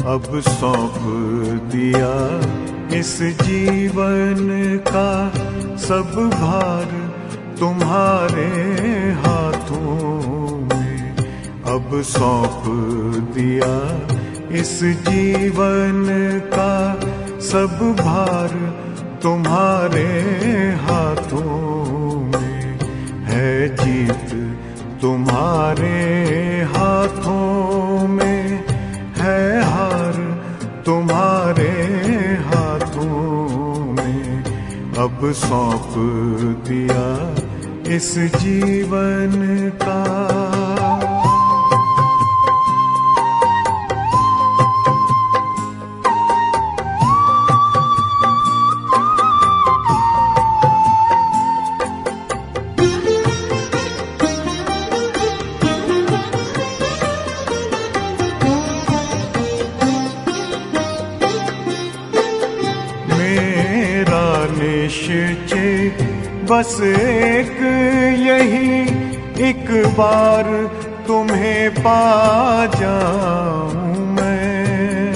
अब सौंप दिया इस जीवन का सब भार तुम्हारे हाथों में। अब सौंप दिया इस जीवन का सब भार तुम्हारे हाथों में। है जीत तुम्हारे हाथों में, है हार तुम्हारे हाथों में। अब सौंप दिया इस जीवन का। निश्चय बस एक यही, एक बार तुम्हें पा जाऊं मैं।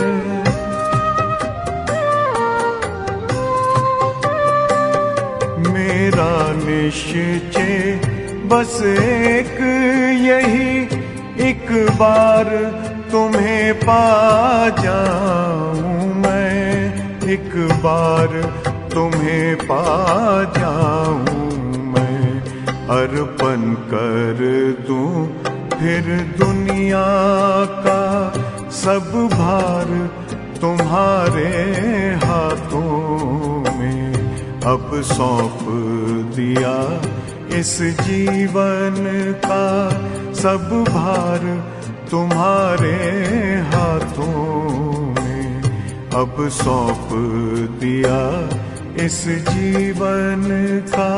मेरा निश्चय बस एक यही, एक बार तुम्हें पा जाऊं मैं। एक बार तुम्हें पा जाऊं मैं। अर्पण कर दूं फिर दुनिया का सब भार तुम्हारे हाथों में। अब सौंप दिया इस जीवन का सब भार तुम्हारे हाथों में। अब सौंप दिया इस जीवन का।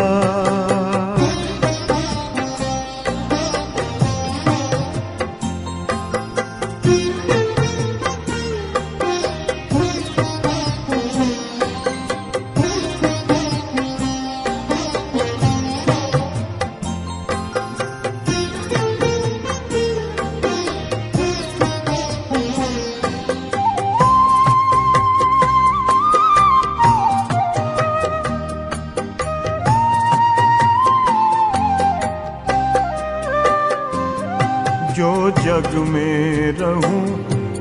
जो जग में रहूं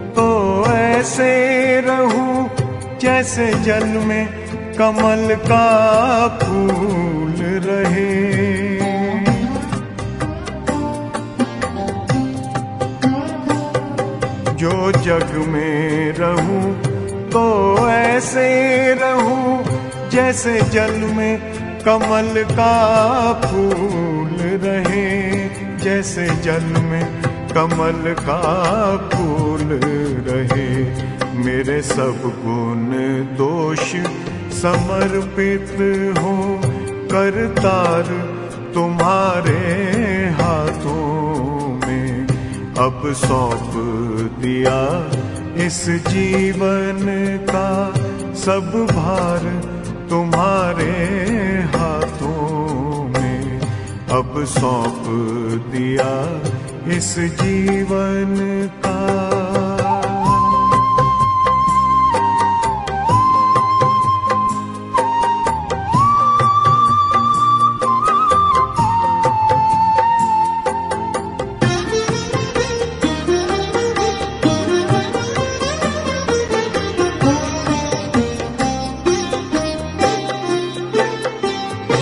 तो ऐसे रहूं जैसे जल में कमल का फूल रहे। जो जग में रहूं तो ऐसे रहूं जैसे जल में कमल का फूल रहे। जैसे जल में कमल का फूल रहे। मेरे सब गुण दोष समर्पित हो करतार तुम्हारे हाथों में। अब सौंप दिया इस जीवन का सब भार तुम्हारे हाथों में। अब सौंप दिया इस जीवन का।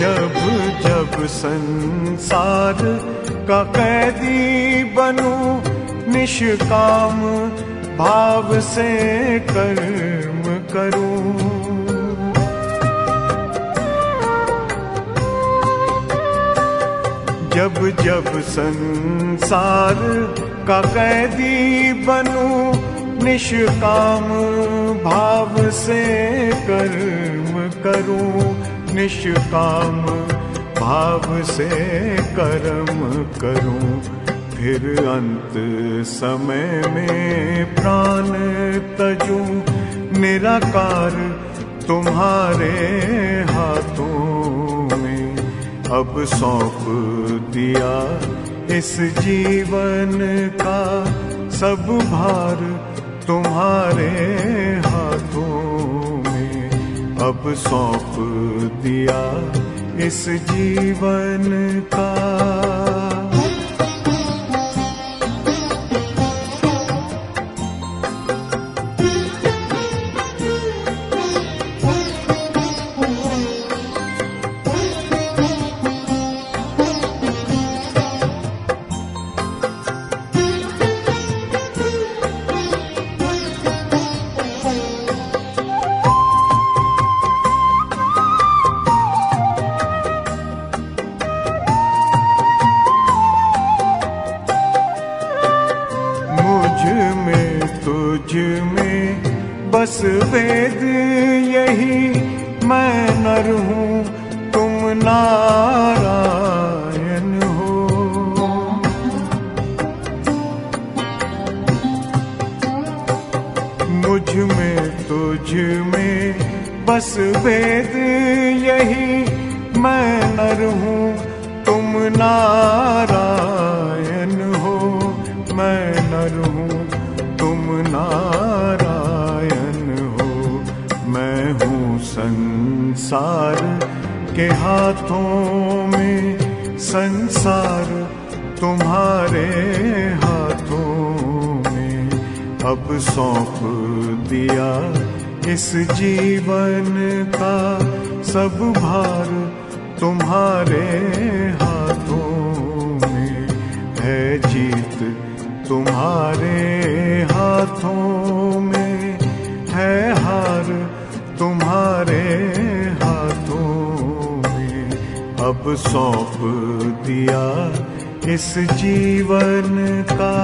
जब जब संसार का कैदी बनूं, निष्काम भाव से कर्म करूं। जब जब संसार का कैदी बनूं, निष्काम भाव से कर्म करूं। निष्काम भाव से कर्म करूं। फिर अंत समय में प्राण तजूं, निराकार तुम्हारे हाथों में। अब सौंप दिया इस जीवन का सब भार तुम्हारे हाथों में अब सौंप दिया इस जीवन का। तुझ में बस वेद यही, मैं नर हूँ तुम नारायण हो। मुझ में तुझ में बस वेद यही, मैं नर हूँ तुम नारायण हो। मैं नर हूँ तुम नारायण हो। मैं हूँ संसार के हाथों में, संसार तुम्हारे हाथों में अब सौंप दिया इस जीवन का। सब भार तुम्हारे हाथों में है, जीत तुम्हारे हाथों में है, हार तुम्हारे हाथों में अब सौंप दिया इस जीवन का।